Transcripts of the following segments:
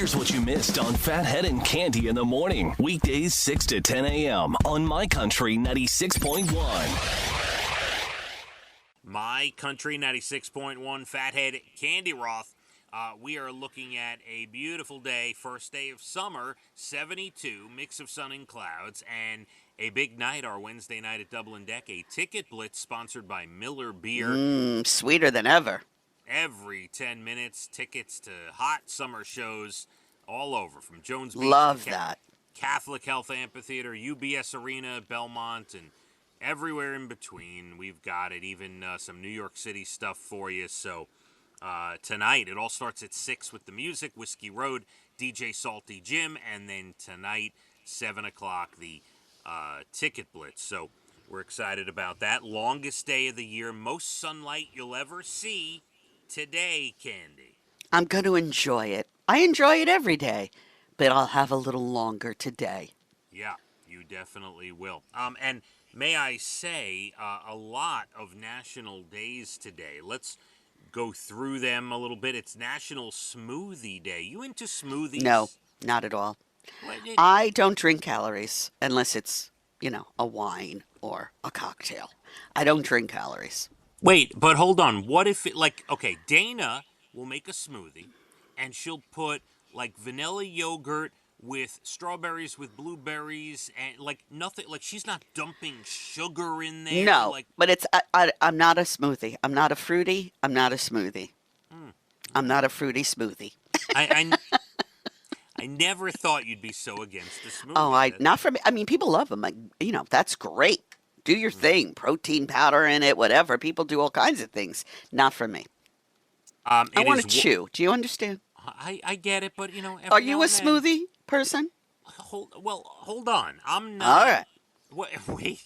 Here's what you missed on Phathead and Cande in the morning. Weekdays 6 to 10 a.m. on My Country 96.1. My Country 96.1, Phathead, Cande Roth. We are looking at a beautiful day, first day of summer, 72, mix of sun and clouds, and a big night, our Wednesday night at Dublin Deck, a ticket blitz sponsored by Miller Beer. Sweeter than ever. Every 10 minutes, tickets to hot summer shows all over, from Jones Beach Love to that. Catholic Health Amphitheater, UBS Arena, Belmont, and everywhere in between. We've got it, even some New York City stuff for you. So tonight, it all starts at 6 with the music, Whiskey Road, DJ Salty Jim, and then tonight, 7 o'clock, the ticket blitz. So we're excited about that. Longest day of the year, most sunlight you'll ever see today, Cande. I'm going to enjoy it. I enjoy it every day, but I'll have a little longer today. Yeah, you definitely will. And may I say, a lot of national days today. Let's go through them a little bit. It's National Smoothie Day. You into smoothies? No, not at all. What, I don't drink calories unless it's, a wine or a cocktail. I don't drink calories. Wait, but hold on. What if Dana will make a smoothie, and she'll put, vanilla yogurt with strawberries, with blueberries, and, nothing. She's not dumping sugar in there. No, but I'm not a smoothie. I'm not a fruity. I'm not a smoothie. I'm not a fruity smoothie. I never thought you'd be so against the smoothie. Oh, not for me. I mean, people love them. That's great. Do your thing. Protein powder in it, whatever. People do all kinds of things. Not for me. I want to chew. Do you understand? I get it, but Are you a smoothie person? Hold on. I'm not. All right. Wait,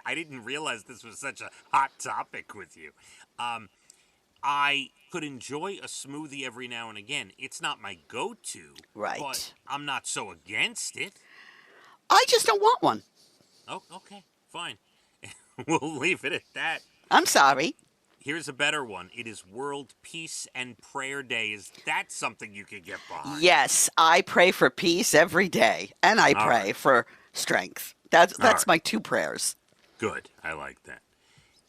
I didn't realize this was such a hot topic with you. I could enjoy a smoothie every now and again. It's not my go-to. Right. But I'm not so against it. I just don't want one. Oh, okay. Fine. We'll leave it at that. I'm sorry. Here's a better one. It is World Peace and Prayer Day. Is that something you could get behind? Yes, I pray for peace every day, and I pray for strength. That's my two prayers. Good. I like that.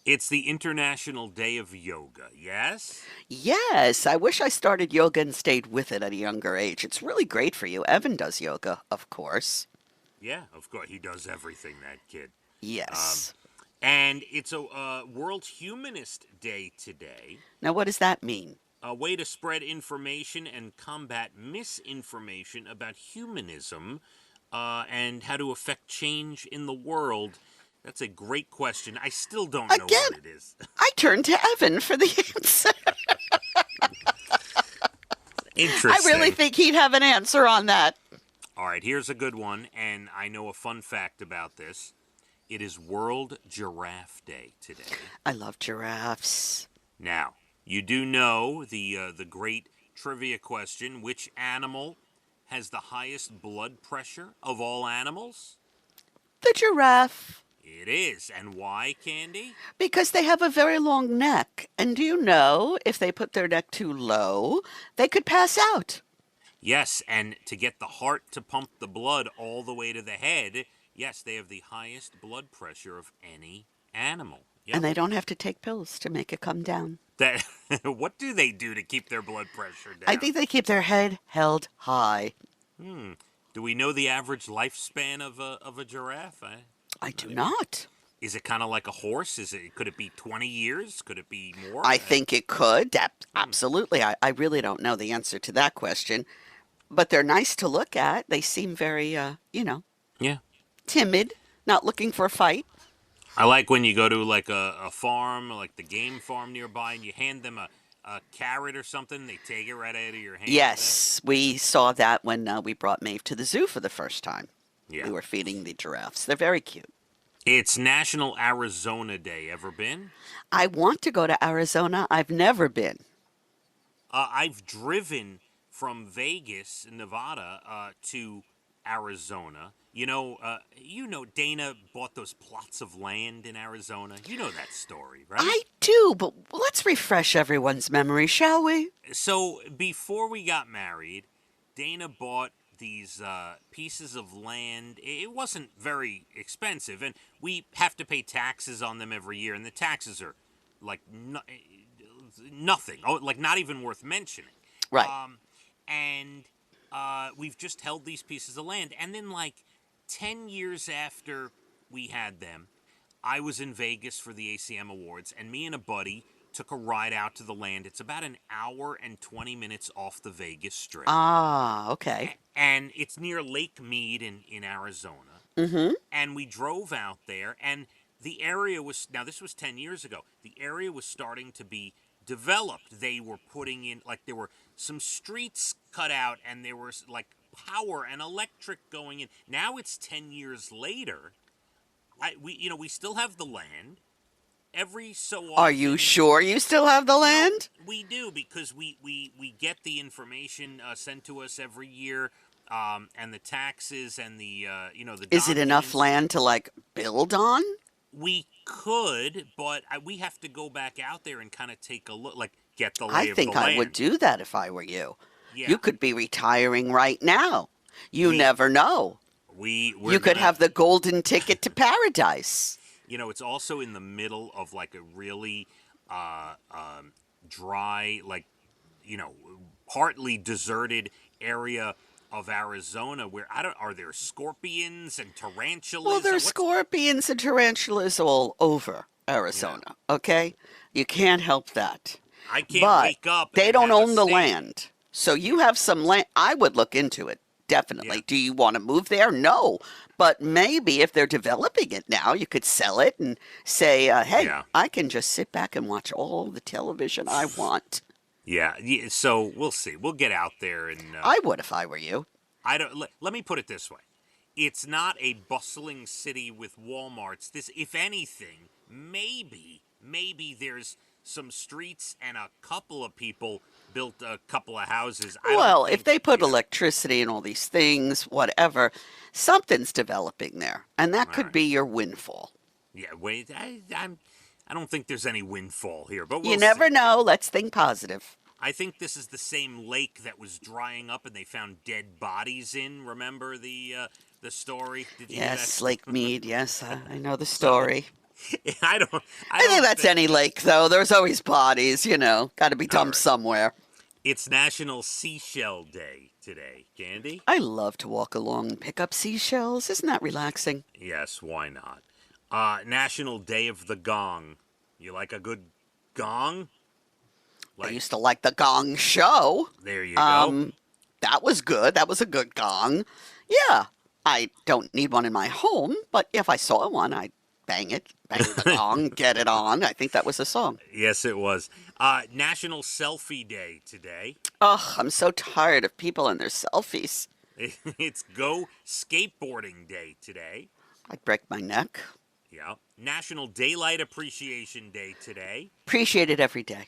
It's the International Day of Yoga, yes? Yes, I wish I started yoga and stayed with it at a younger age. It's really great for you. Evan does yoga, of course. Yeah, of course. He does everything, that kid. Yes. And it's a World Humanist Day today. Now, what does that mean? A way to spread information and combat misinformation about humanism and how to affect change in the world. That's a great question. I still don't know what it is. I turned to Evan for the answer. Interesting. I really think he'd have an answer on that. All right, here's a good one, and I know a fun fact about this. It is World Giraffe Day today. I love giraffes. Now, you do know the great trivia question, which animal has the highest blood pressure of all animals? The giraffe. It is. And why, Cande? Because they have a very long neck. And do you know, if they put their neck too low, they could pass out. Yes, and to get the heart to pump the blood all the way to the head, yes, they have the highest blood pressure of any animal. Yep. And they don't have to take pills to make it come down. What do they do to keep their blood pressure down? I think they keep their head held high. Do we know the average lifespan of a giraffe? I do not. Is it kind of like a horse? Could it be 20 years? Could it be more? I think it could. Absolutely. I really don't know the answer to that question. But they're nice to look at. They seem very, Yeah. timid, not looking for a fight. I like when you go to a farm, like the game farm nearby, and you hand them a carrot or something. They take it right out of your hand. Yes, we saw that when we brought Maeve to the zoo for the first time. Yeah. We were feeding the giraffes. They're very cute. It's National Arizona Day. Ever been? I want to go to Arizona. I've never been. I've driven from Vegas, Nevada, to Arizona. Dana bought those plots of land in Arizona. You know that story, right? I do, but let's refresh everyone's memory, shall we? So before we got married, Dana bought these pieces of land. It wasn't very expensive, and we have to pay taxes on them every year, and the taxes are like nothing. Oh, like not even worth mentioning. Right. And we've just held these pieces of land, and then like 10 years after we had them, I was in Vegas for the ACM Awards, and me and a buddy took a ride out to the land. It's about an hour and 20 minutes off the Vegas Strip. Ah, okay. And it's near Lake Mead in Arizona. Mm-hmm. And we drove out there, and the area was, now this was 10 years ago, the area was starting to be developed. They were putting in, like, there were some streets cut out, and there was, like, power and electric going in. Now it's 10 years later. We still have the land. Every so often. Are you sure you still have the land? No, we do, because we get the information sent to us every year, and the taxes and the the. Is it enough land to like build on? We could, but we have to go back out there and kind of take a look, like get the lay I of the think land. I would do that if I were you. Yeah. You could be retiring right now. You never know. You could have the golden ticket to paradise. It's also in the middle of like a really dry, like, partly deserted area of Arizona where are there scorpions and tarantulas? Well, there's scorpions and tarantulas all over Arizona, okay? You can't help that. I can't wake up. They don't own the land. So you have some land. I would look into it, definitely. Yeah. Do you want to move there? No. But maybe if they're developing it now, you could sell it and say, hey, I can just sit back and watch all the television I want. Yeah, so we'll see. We'll get out there and... I would if I were you. Let me put it this way. It's not a bustling city with Walmarts. If anything, maybe there's some streets and a couple of people built a couple of houses. Well, if they put electricity and all these things, whatever, something's developing there. And that could be your windfall. Yeah, wait, I don't think there's any windfall here, but you never know. Let's think positive. I think this is the same lake that was drying up and they found dead bodies in. Remember the story? Did you Yes, Lake Mead. Yes, I know the story. I think that's any lake, though. There's always bodies, got to be dumped somewhere. It's National Seashell Day today, Cande. I love to walk along and pick up seashells. Isn't that relaxing? Yes, why not? National Day of the Gong. You like a good gong? I used to like the Gong Show. There you go. That was good. That was a good gong. Yeah, I don't need one in my home, but if I saw one, I'd bang the gong, get it on. I think that was a song. Yes, it was. National Selfie Day today. Ugh, I'm so tired of people and their selfies. It's Go Skateboarding Day today. I'd break my neck. Yeah. National Daylight Appreciation Day today. Appreciate it every day.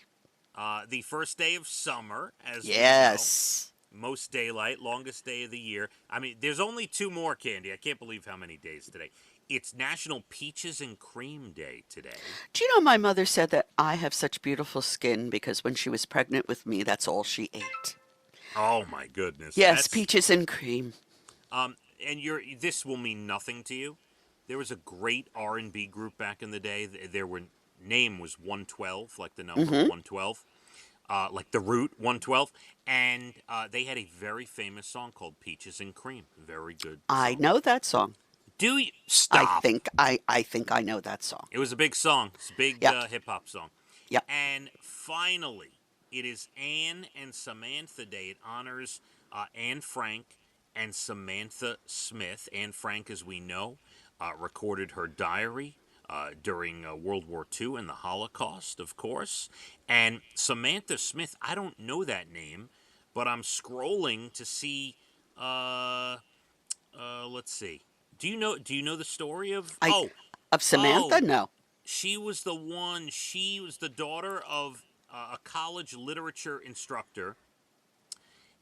The first day of summer, as yes. we know. Most daylight, longest day of the year. I mean, there's only two more, Cande. I can't believe how many days today. It's National Peaches and Cream Day today. Do you know my mother said that I have such beautiful skin because when she was pregnant with me, that's all she ate. Oh, my goodness. Yes, peaches and cream. And this will mean nothing to you. There was a great R&B group back in the day. Their name was 112, like the number 112, like the root 112. And they had a very famous song called Peaches and Cream. Very good song. I know that song. Do you? Stop. I think I know that song. It was a big song. It's a big hip-hop song. Yeah. And finally, it is Anne and Samantha Day. It honors Anne Frank and Samantha Smith. Anne Frank, as we know, recorded her diary during World War II and the Holocaust, of course. And Samantha Smith, I don't know that name, but I'm scrolling to see, let's see. Do you know the story of Samantha? No. She was the one. She was the daughter of a college literature instructor,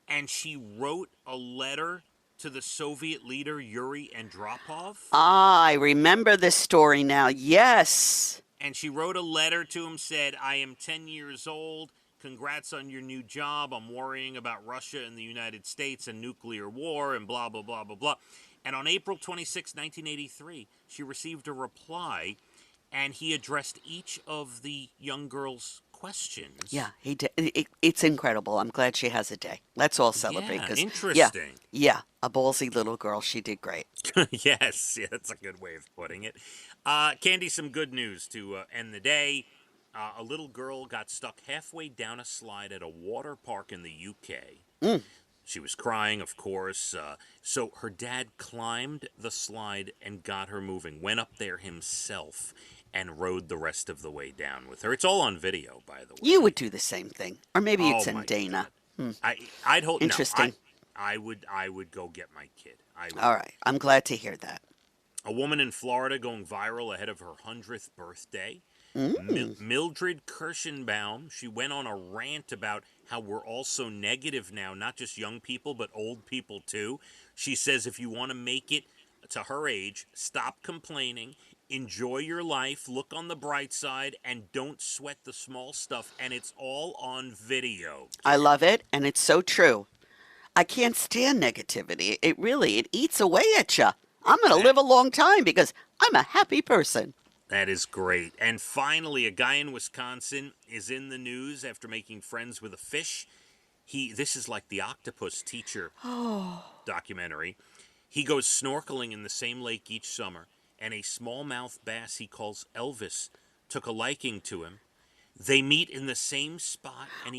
and she wrote a letter to the Soviet leader Yuri Andropov. I remember this story now. Yes. And she wrote a letter to him, said, "I am 10 years old. congrats on your new job. I'm worrying about Russia and the United States and nuclear war and blah, blah, blah, blah, blah. And on April 26, 1983, she received a reply, and he addressed each of the young girl's questions. Yeah, he did. It's incredible. I'm glad she has a day. Let's all celebrate. Yeah, 'cause, interesting. Yeah, a ballsy little girl. She did great. Yes, yeah, that's a good way of putting it. Candy, some good news to end the day. A little girl got stuck halfway down a slide at a water park in the UK. She was crying, of course. So her dad climbed the slide and got her moving, went up there himself, and rode the rest of the way down with her. It's all on video, by the way. You would do the same thing. Or maybe it's in my Dana. I'd hold. Interesting. No, I would go get my kid. I would. All right. I'm glad to hear that. A woman in Florida going viral ahead of her 100th birthday. Mildred Kirschenbaum, she went on a rant about how we're all so negative now, not just young people, but old people too. She says if you want to make it to her age, stop complaining, enjoy your life, look on the bright side, and don't sweat the small stuff. And it's all on video. I love it, and it's so true. I can't stand negativity. It eats away at you. I'm going to live a long time because I'm a happy person. That is great. And finally, a guy in Wisconsin is in the news after making friends with a fish. This is like the octopus teacher documentary. He goes snorkeling in the same lake each summer, and a smallmouth bass he calls Elvis took a liking to him. They meet in the same spot, and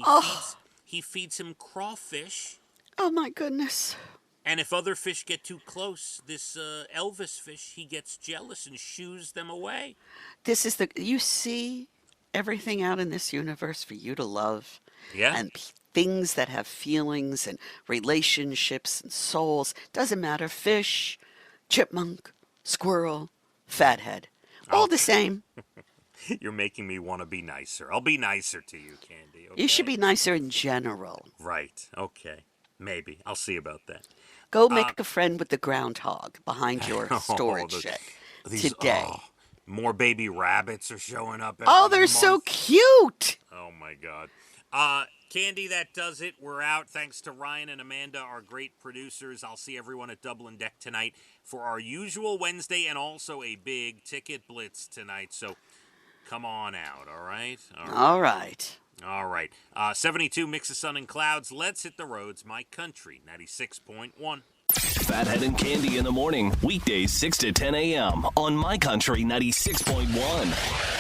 he feeds him crawfish. Oh, my goodness. And if other fish get too close, this Elvis fish, he gets jealous and shoos them away. You see everything out in this universe for you to love. Yeah. And things that have feelings and relationships and souls. Doesn't matter. Fish, chipmunk, squirrel, fathead. All the same. You're making me want to be nicer. I'll be nicer to you, Candy. Okay? You should be nicer in general. Right. Okay. Maybe. I'll see about that. Go make a friend with the groundhog behind your storage shed today. More baby rabbits are showing up. They're so cute. Oh, my God. Candy, that does it. We're out. Thanks to Ryan and Amanda, our great producers. I'll see everyone at Double and Deck tonight for our usual Wednesday and also a big ticket blitz tonight. So come on out, all right? All right. All right. 72, mix of sun and clouds. Let's hit the roads. My Country, 96.1. Phathead and Candy in the morning, weekdays 6 to 10 a.m. on My Country 96.1.